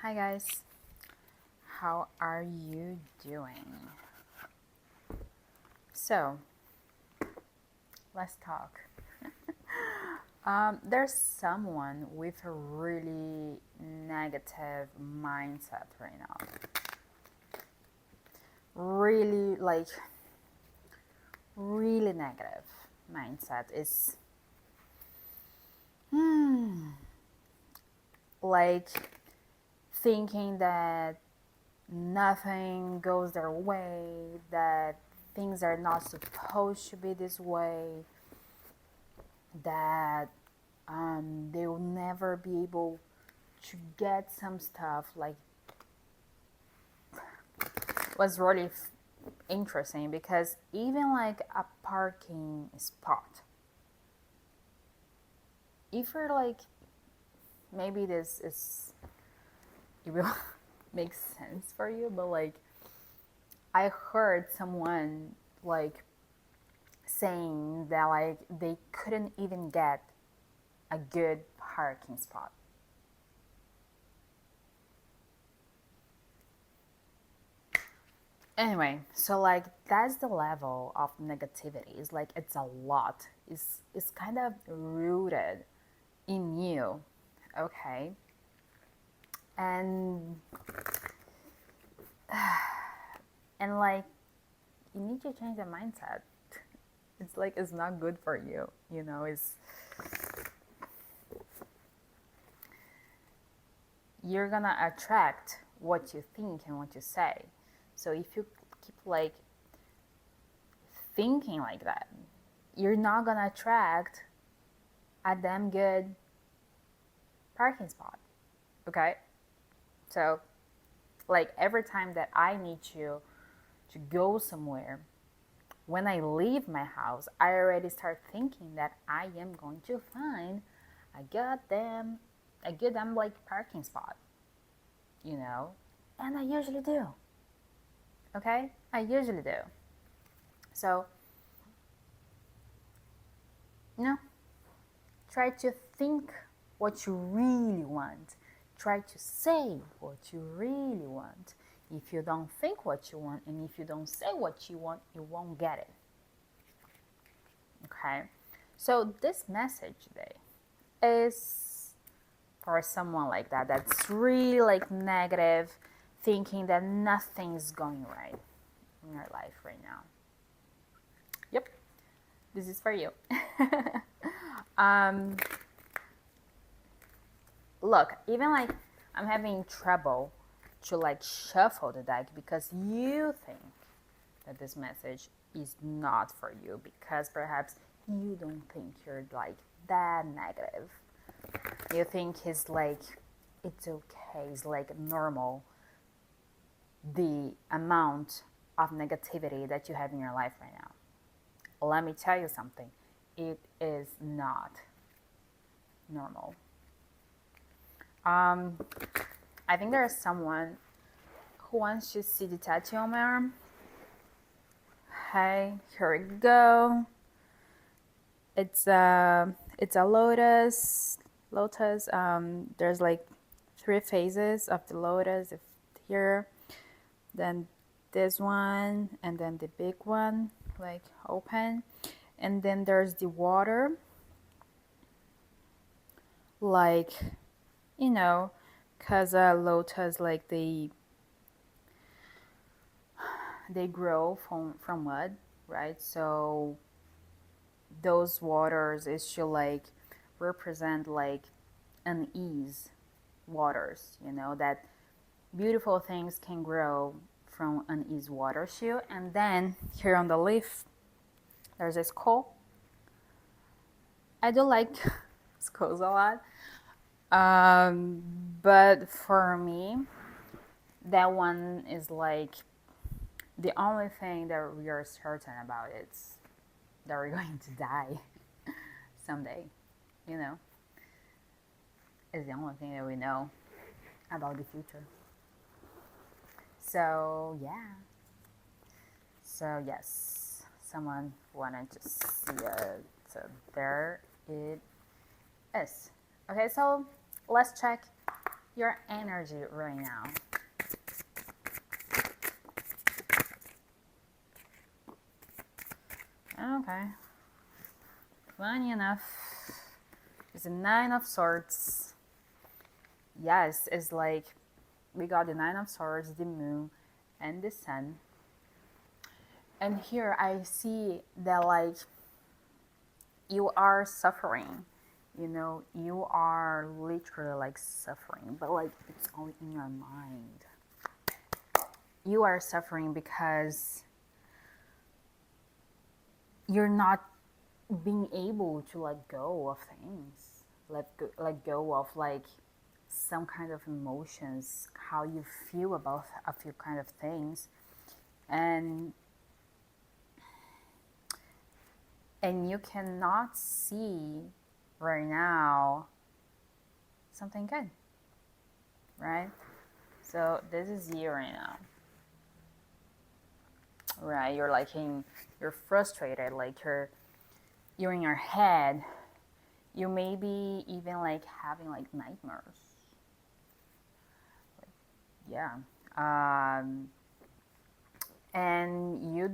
Hi guys, how are you doing? So, let's talk. There's someone with a really negative mindset right now. Really, really negative mindset is like thinking that nothing goes their way, that things are not supposed to be this way, that they will never be able to get some stuff. Like, was really interesting because even like a parking spot, if you're like, maybe this is, it will make sense for you, but like I heard someone like saying that like they couldn't even get a good parking spot. Anyway, so like that's the level of negativity. It's like it's a lot. It's kind of rooted in you, okay? And and like you need to change the mindset. It's like it's not good for you, you know, it's you're gonna attract what you think and what you say. So if you keep like thinking like that, you're not gonna attract a damn good parking spot. Okay? So like every time that I need to go somewhere, when I leave my house, I already start thinking that I am going to find a goddamn like parking spot, you know? And I usually do. Okay? I usually do. So, try to think what you really want. Try to say what you really want. If you don't think what you want and if you don't say what you want, you won't get it. Okay? So, this message today is for someone like that that's really like negative, thinking that nothing's going right in your life right now. Yep, this is for you. Look, even like I'm having trouble to like shuffle the deck because you think that this message is not for you because perhaps you don't think you're like that negative. You think it's like it's okay, it's like normal the amount of negativity that you have in your life right now. Let me tell you something. It is not normal. I think there is someone who wants to see the tattoo on my arm. Hey, here we go. It's a lotus. There's like 3 phases of the lotus. Here, then this one, and then the big one, like open, and then there's the water. Like, you know, cause lotus like they grow from mud, right? So those waters is should like represent like unease waters, you know, that beautiful things can grow from unease water shoe. And then here on the leaf there's a skull. I do like skulls a lot, but for me that one is like the only thing that we are certain about is that we're going to die someday, you know. Is the only thing that we know about the future. So yeah. So yes, someone wanted to see it. So there it is. Okay, so let's check your energy right now. Okay. Funny enough, it's a Nine of Swords. Yes, it's like we got the Nine of Swords, the Moon, and the Sun. And here I see that like you are suffering. You are literally like suffering, but like it's all in your mind. You are suffering because you're not being able to let go of things, let go of like some kind of emotions, how you feel about a few kind of things, and you cannot see right now something good, right? So this is you right now, right? You're frustrated, like you're in your head. You may be even like having like nightmares. Yeah. And you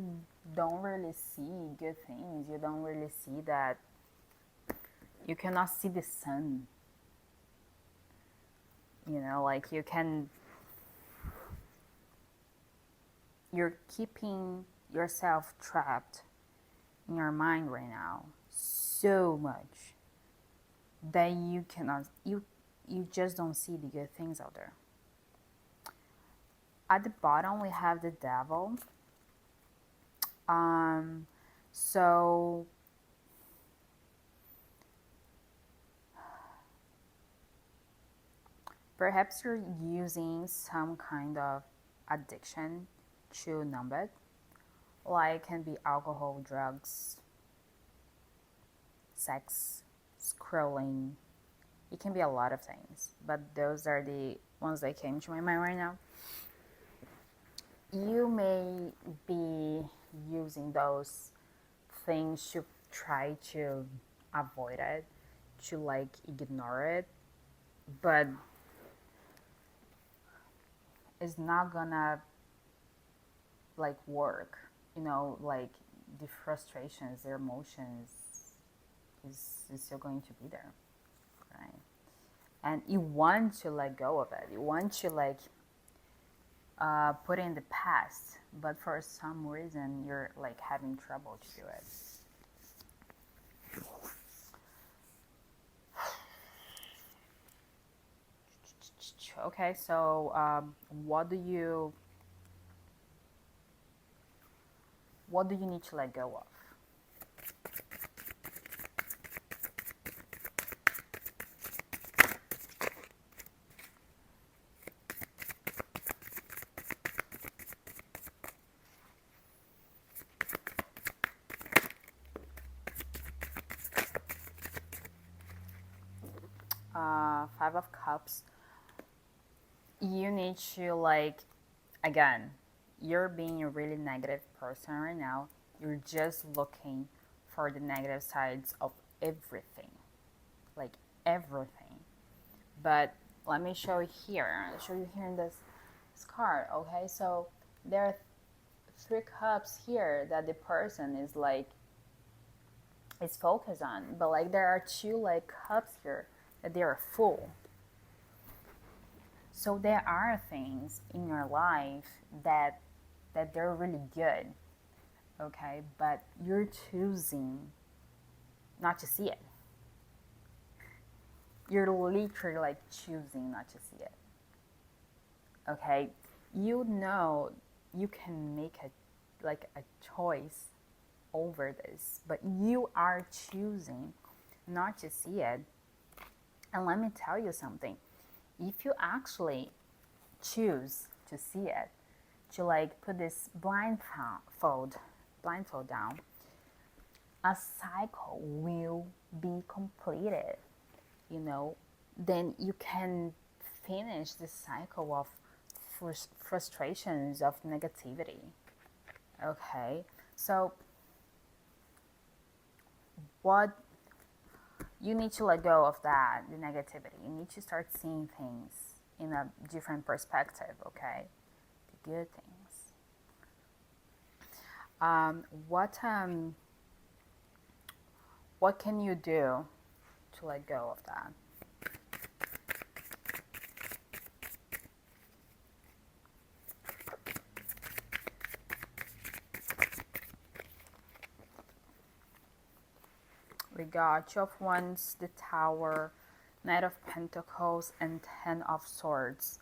don't really see good things. You don't really see that. You cannot see the sun. Like you're keeping yourself trapped in your mind right now so much that you just don't see the good things out there. At the bottom we have the devil. So perhaps you're using some kind of addiction to numb it. Like it can be alcohol, drugs, sex, scrolling. It can be a lot of things, but those are the ones that came to my mind right now. You may be using those things to try to avoid it, to like ignore it, but it's not gonna like work. Like the frustrations, the emotions is still going to be there, right? And you want to let go of it. You want to like put it in the past, but for some reason you're like having trouble to do it. Okay, so what do you need to let go of? Five of Cups. You need to like, again, you're being a really negative person right now. You're just looking for the negative sides of everything, like everything. But let me show you here. I'll show you here in this card. Okay, so there are 3 cups here that the person is like is focused on, but like there are 2 like cups here that they are full. So there are things in your life that they're really good, okay, but you're choosing not to see it. You're literally like choosing not to see it. Okay, you can make a choice over this, but you are choosing not to see it. And let me tell you something. If you actually choose to see it, to like put this blindfold down, a cycle will be completed. Then you can finish this cycle of frustrations, of negativity. Okay, so what you need to let go of that, the negativity. You need to start seeing things in a different perspective, okay? The good things. What can you do to let go of that? We got Two of Wands, the Tower, Knight of Pentacles, and Ten of Swords.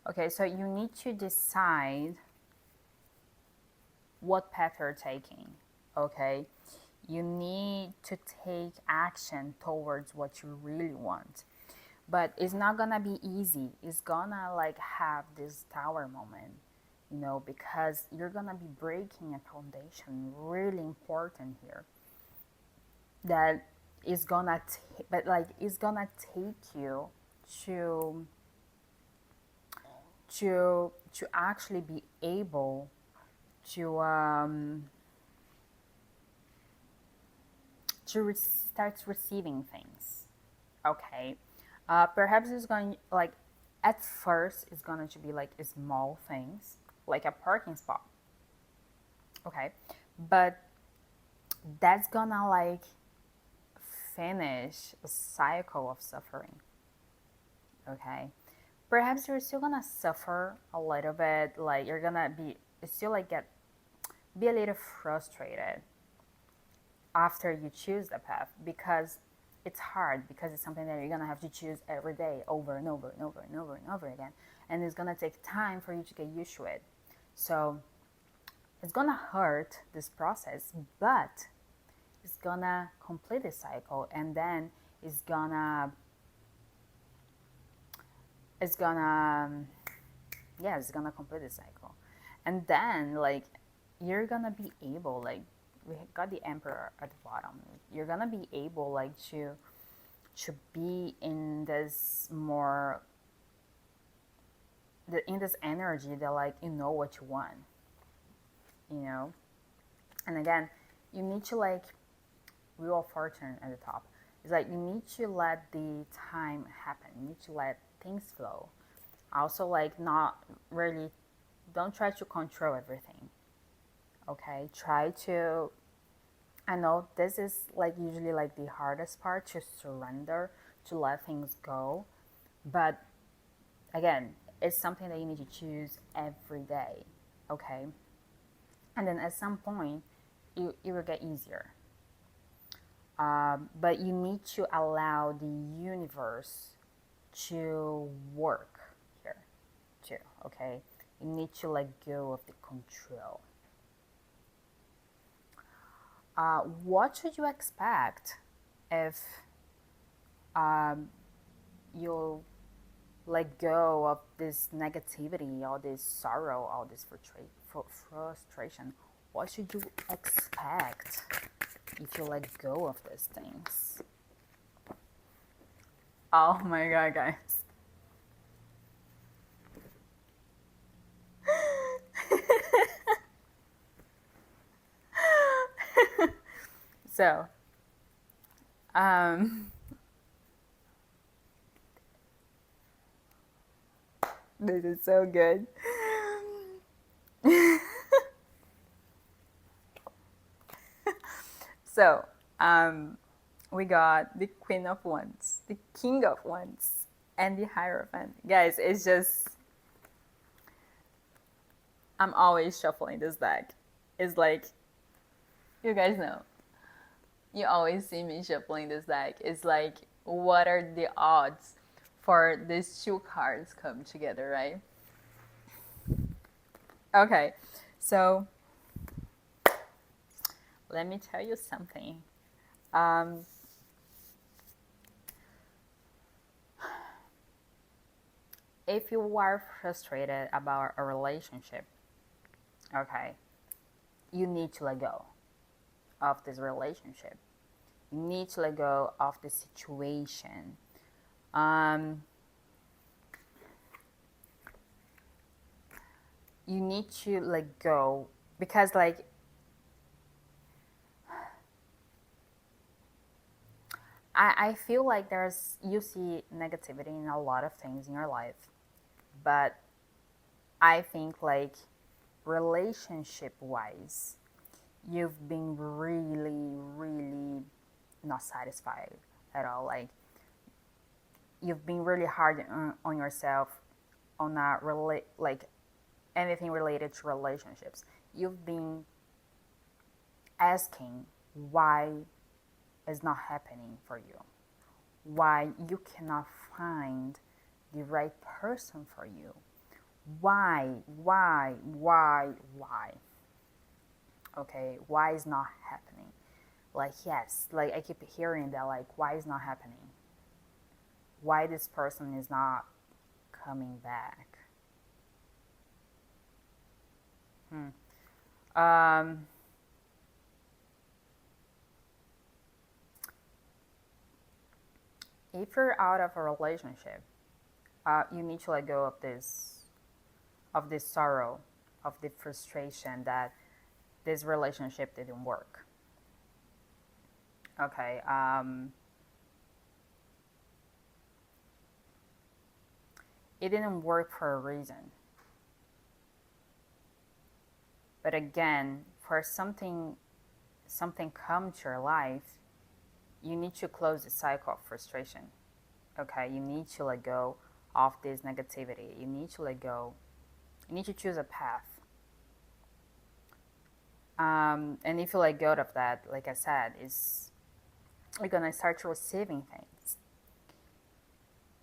Okay, so you need to decide what path you're taking, okay? You need to take action towards what you really want. But it's not gonna be easy. It's gonna like have this tower moment, you know, because you're gonna be breaking a foundation really important here. That is gonna but like it's gonna take you to actually be able to start receiving things, okay? Perhaps it's going like at first it's going to be like small things like a parking spot, okay? But that's gonna like finish a cycle of suffering, okay? Perhaps you're still gonna suffer a little bit, like you're gonna be still like be a little frustrated after you choose the path, because it's hard, because it's something that you're gonna have to choose every day over and over and over and over and over again, and it's gonna take time for you to get used to it. So it's gonna hurt, this process, but it's gonna complete the cycle, and then it's gonna complete the cycle, and then like you're gonna be able, like we got the Emperor at the bottom, you're gonna be able like to be in this more in this energy that like you know what you want, you know. And again, you need to like Wheel of Fortune at the top. It's like you need to let the time happen. You need to let things flow. Also, like not really, don't try to control everything. Okay, try to. I know this is like usually like the hardest part, to surrender, to let things go, but again, it's something that you need to choose every day. Okay, and then at some point, it will get easier. But you need to allow the universe to work here too, okay? You need to let go of the control. What should you expect if you let go of this negativity, all this sorrow, all this frustration? What should you expect if you let go of these things? Oh my god, guys. So, this is so good. So, we got the Queen of Wands, the King of Wands, and the Hierophant. Guys, it's just, I'm always shuffling this deck. It's like, you guys know, you always see me shuffling this deck. It's like, what are the odds for these two cards come together, right? Okay, so let me tell you something. If you are frustrated about a relationship, okay, you need to let go of this relationship. You need to let go of the situation. You need to let go, because like I feel like you see negativity in a lot of things in your life, but I think like relationship wise, you've been really, really not satisfied at all. Like you've been really hard on yourself on like anything related to relationships. You've been asking why it's not happening for you, why you cannot find the right person for you. Why? Okay, why is not happening? Like, yes, like I keep hearing that, like, why is not happening? Why this person is not coming back? Um, if you're out of a relationship, you need to let go of this sorrow, of the frustration that this relationship didn't work. Okay, it didn't work for a reason. But again, for something come to your life, you need to close the cycle of frustration. Okay, you need to let go of this negativity. You need to let go. You need to choose a path. And if you let go of that, like I said, is you're gonna start receiving things.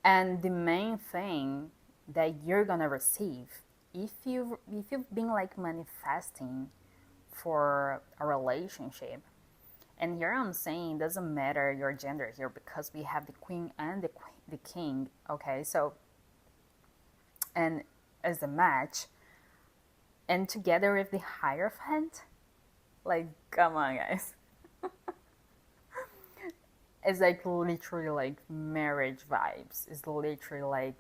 And the main thing that you're gonna receive, if you've been like manifesting for a relationship, and here I'm saying doesn't matter your gender here because we have the queen and the king. Okay, so and as a match, and together with the Hierophant, like come on, guys, it's like literally like marriage vibes. It's literally like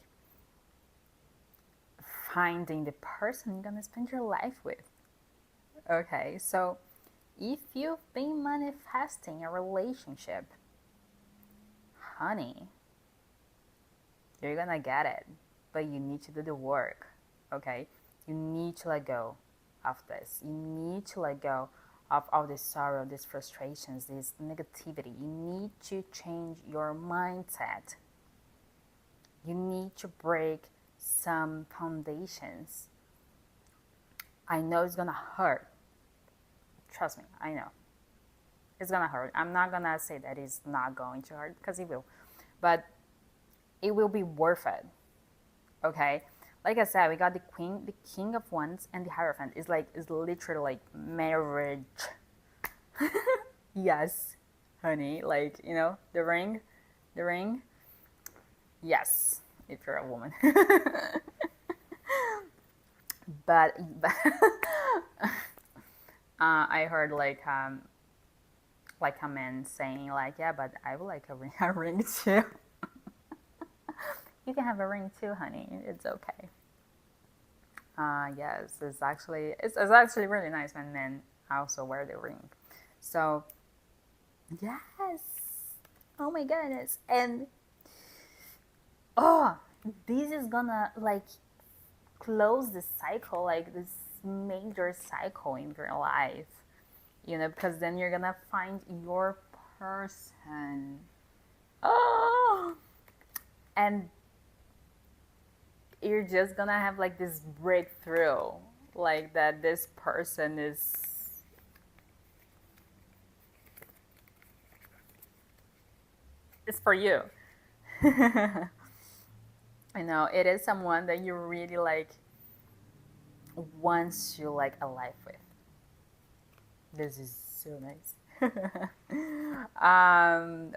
finding the person you're gonna spend your life with. Okay, so if you've been manifesting a relationship, honey, you're gonna get it, but you need to do the work. Okay, you need to let go of this. You need to let go of all this sorrow, these frustrations, this negativity. You need to change your mindset. You need to break some foundations. I know it's gonna hurt. Trust me, I know. It's gonna hurt. I'm not gonna say that it's not going to hurt because it will, but it will be worth it. Okay? Like I said, we got the queen, the king of wands, and the hierophant. It's literally like marriage. Yes, honey. Like, the ring. Yes, if you're a woman. but I heard like a man saying like, yeah, but I would like a ring too. You can have a ring too, honey. It's okay. Yes, it's actually really nice when men also wear the ring. So yes, oh my goodness, and oh, this is gonna like close the cycle, like this major cycle in your life, because then you're gonna find your person. Oh, and you're just gonna have like this breakthrough, like that this person is for you. I know it is someone that you really like wants you like alive with. This is so nice.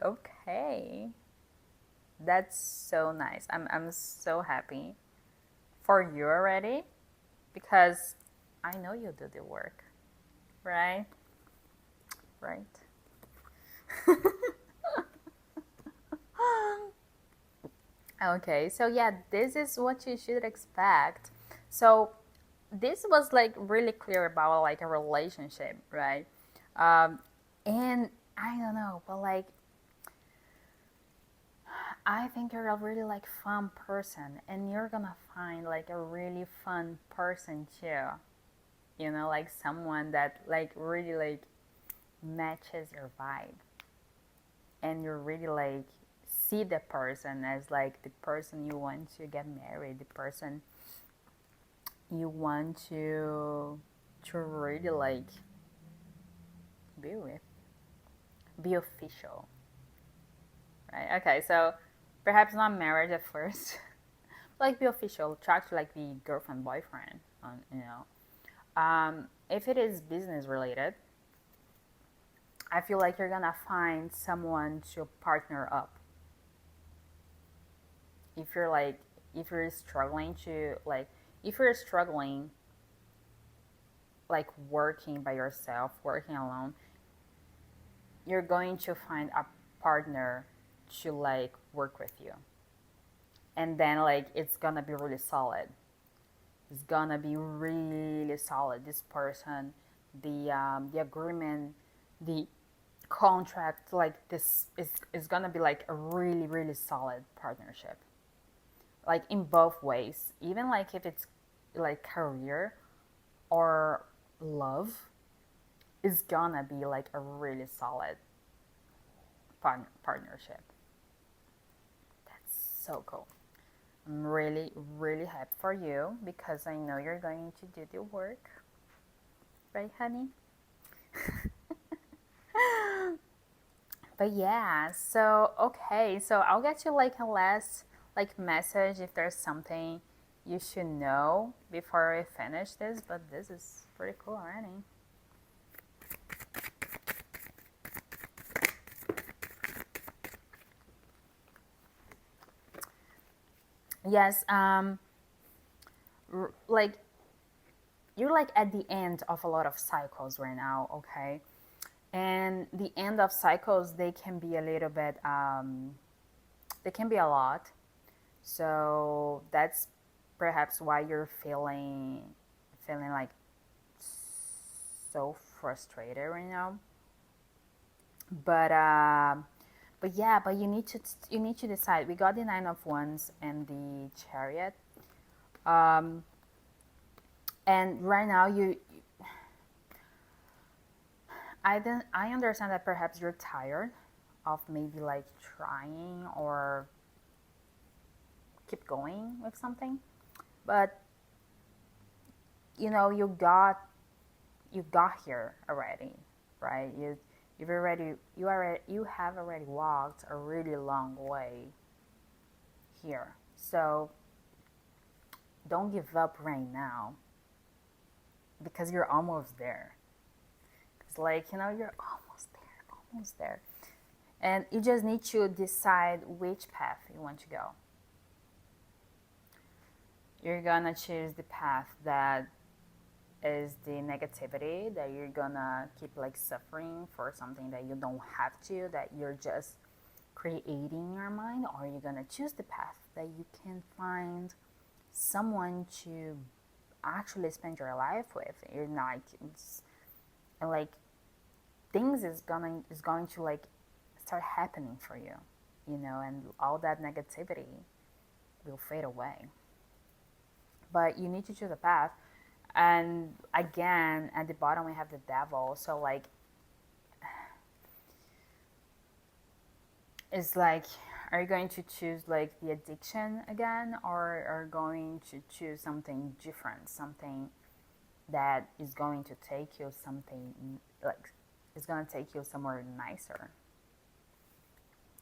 Okay, that's so nice. I'm so happy for you already because I know you do the work, right? Right. Okay, so yeah, this is what you should expect. So this was like really clear about like a relationship, right? Um, and I don't know, but like I think you're a really like fun person, and you're gonna find like a really fun person too. You know, like someone that like really like matches your vibe, and you're really like see the person as like the person you want to get married, the person you want to really like be with, be official, right? Okay, so perhaps not marriage at first, like be official, try to like be girlfriend boyfriend, you know. If it is business related, I feel like you're gonna find someone to partner up. If you're like, if you're struggling to like, if you're struggling like working by yourself, working alone, you're going to find a partner to like work with you, and then like it's gonna be really solid. It's gonna be really solid. This person, the agreement, the contract, like this is gonna be like a really solid partnership, like in both ways. Even like if it's like career or love, is gonna be like a really solid partnership. That's so cool. I'm really happy for you because I know you're going to do the work, right, honey? But yeah, so okay, so I'll get you like a last like message if there's something you should know before I finish this, but this is pretty cool already. Yes, like you're like at the end of a lot of cycles right now, okay? And the end of cycles, they can be a little bit they can be a lot. So that's perhaps why you're feeling like so frustrated right now. But but yeah, but you need to decide. We got the Nine of Wands and the Chariot. Um, and right now I understand that perhaps you're tired of maybe like trying or keep going with something, but you know you got here already, right? You have already walked a really long way here. So don't give up right now because you're almost there. It's like, you know, you're almost there. And you just need to decide which path you want to go. You're gonna choose the path that is the negativity, that you're gonna keep like suffering for something that you don't have to, that you're just creating in your mind, or you're gonna choose the path that you can find someone to actually spend your life with. You're not like things is going to like start happening for you, you know, and all that negativity will fade away. But you need to choose a path. And again, at the bottom we have the devil. So like it's like, are you going to choose like the addiction again, or are you going to choose something different, something that is going to take you something like it's going to take you somewhere nicer?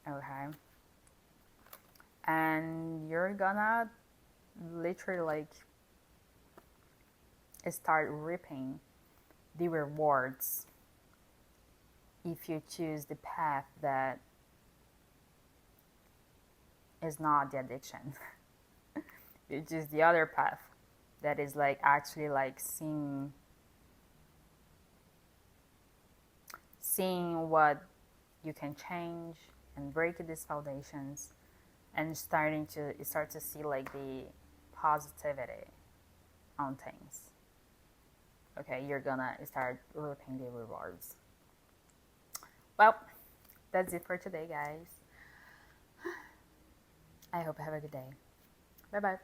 Okay. And you're gonna literally like start reaping the rewards if you choose the path that is not the addiction. You choose the other path that is like actually like seeing what you can change and break these foundations, and start to see like the positivity on things. Okay, you're gonna start reaping the rewards. Well, that's it for today, guys. I hope you have a good day. Bye bye.